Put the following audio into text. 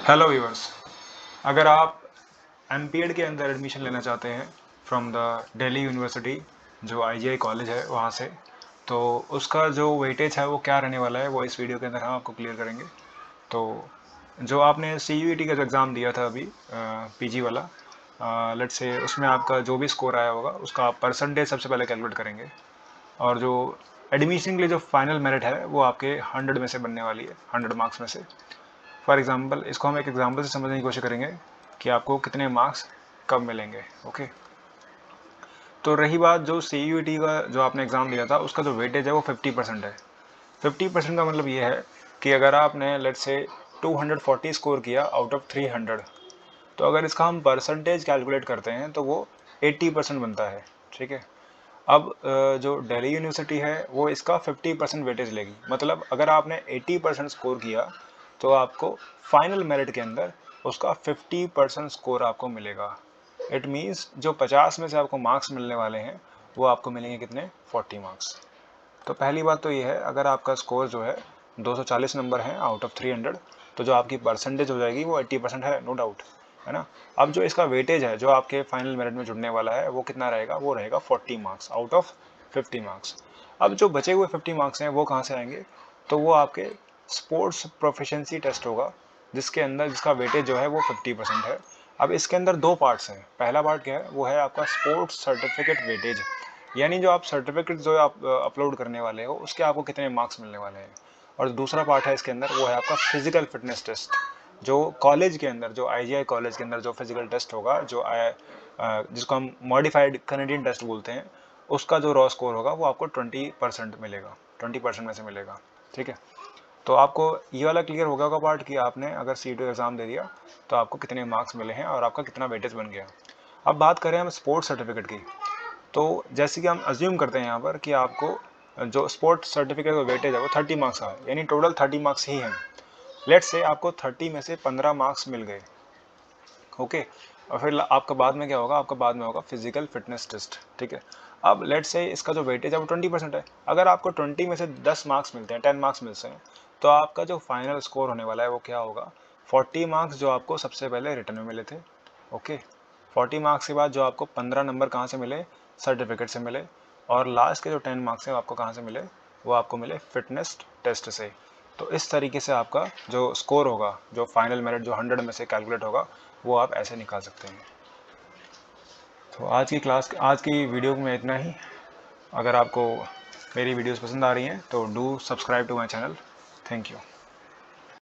Hello viewers, अगर आप MPEd के अंदर एडमिशन लेना चाहते हैं फ्रॉम द दिल्ली यूनिवर्सिटी जो आईजीआई कॉलेज है वहाँ से, तो उसका जो वेटेज है वो क्या रहने वाला है वो इस वीडियो के अंदर हम आपको क्लियर करेंगे। तो जो आपने सीयूईटी का जो एग्ज़ाम दिया था अभी पीजी वाला, लेट्स से उसमें आपका जो भी स्कोर आया होगा उसका आप परसेंटेज सबसे पहले कैलकुलेट करेंगे, और जो एडमिशन के लिए जो फाइनल मेरिट है वो आपके 100 में से बनने वाली है, 100 मार्क्स में से। फॉर एग्जाम्पल इसको हम एक एग्जाम्पल से समझने की कोशिश करेंगे कि आपको कितने मार्क्स कब मिलेंगे। ओके, तो रही बात जो CUET का जो आपने एग्ज़ाम दिया था उसका जो वेटेज है वो 50% है। 50% का मतलब ये है कि अगर आपने लेट्स से 240 स्कोर किया आउट ऑफ 300, तो अगर इसका हम परसेंटेज कैलकुलेट करते हैं तो वो 80% बनता है। ठीक है, अब जो दिल्ली यूनिवर्सिटी है वो इसका 50% वेटेज लेगी, मतलब अगर आपने 80% स्कोर किया तो आपको फाइनल मेरिट के अंदर उसका 50% स्कोर आपको मिलेगा। इट मीन्स जो 50 में से आपको मार्क्स मिलने वाले हैं वो आपको मिलेंगे कितने, 40 मार्क्स। तो पहली बात तो ये है, अगर आपका स्कोर जो है 240 नंबर है आउट ऑफ 300, तो जो आपकी परसेंटेज हो जाएगी वो 80% है, नो डाउट, है ना। अब जो इसका वेटेज है जो आपके फाइनल मेरिट में जुड़ने वाला है वो कितना रहेगा, वो रहेगा 40 मार्क्स आउट ऑफ 50 मार्क्स। अब जो बचे हुए 50 मार्क्स हैं वो कहाँ से आएंगे, तो वो आपके स्पोर्ट्स प्रोफिशिएंसी टेस्ट होगा, जिसके अंदर जिसका वेटेज जो है वो 50% है। अब इसके अंदर दो पार्ट्स हैं। पहला पार्ट क्या है, वो है आपका स्पोर्ट्स सर्टिफिकेट वेटेज, यानी जो आप सर्टिफिकेट जो आप अपलोड करने वाले हो उसके आपको कितने मार्क्स मिलने वाले हैं। और दूसरा पार्ट है इसके अंदर, वो है आपका फिजिकल फिटनेस टेस्ट, जो कॉलेज के अंदर, जो आईजीआई कॉलेज के अंदर जो फिजिकल टेस्ट होगा, जो जिसको हम मॉडिफाइड कैनेडियन टेस्ट बोलते हैं, उसका जो रॉ स्कोर होगा वो आपको 20% मिलेगा, 20% में से मिलेगा। ठीक है, तो आपको ये वाला क्लियर हो गया होगा पार्ट कि आपने अगर C2 एग्ज़ाम दे दिया तो आपको कितने मार्क्स मिले हैं और आपका कितना वेटेज बन गया। अब बात करें हम स्पोर्ट्स सर्टिफिकेट की, तो जैसे कि हम अज्यूम करते हैं यहाँ पर कि आपको जो स्पोर्ट्स सर्टिफिकेट का वेटेज है वो 30 मार्क्स का है, यानी टोटल 30 मार्क्स ही हैं। लेट्स से आपको 30 में से 15 मार्क्स मिल गए। ओके, और फिर आपका बाद में क्या होगा, आपका बाद में होगा फिजिकल फिटनेस टेस्ट। ठीक है, अब लेट्स से इसका जो वेटेज है वो 20% है। अगर आपको 20 में से 10 मार्क्स मिलते हैं, 10 मार्क्स मिलते हैं, तो आपका जो फाइनल स्कोर होने वाला है वो क्या होगा, 40 मार्क्स जो आपको सबसे पहले रिटर्न में मिले थे। ओके, 40 मार्क्स के बाद जो आपको 15 नंबर कहाँ से मिले, सर्टिफिकेट से मिले, और लास्ट के जो 10 मार्क्स हैं आपको कहाँ से मिले, वो आपको मिले फिटनेस टेस्ट से। तो इस तरीके से आपका जो स्कोर होगा, जो फाइनल मेरिट जो 100 में से कैलकुलेट होगा, वो आप ऐसे निकाल सकते हैं। तो आज की वीडियो में इतना ही। अगर आपको मेरी वीडियोस पसंद आ रही हैं तो do subscribe to my channel. Thank you.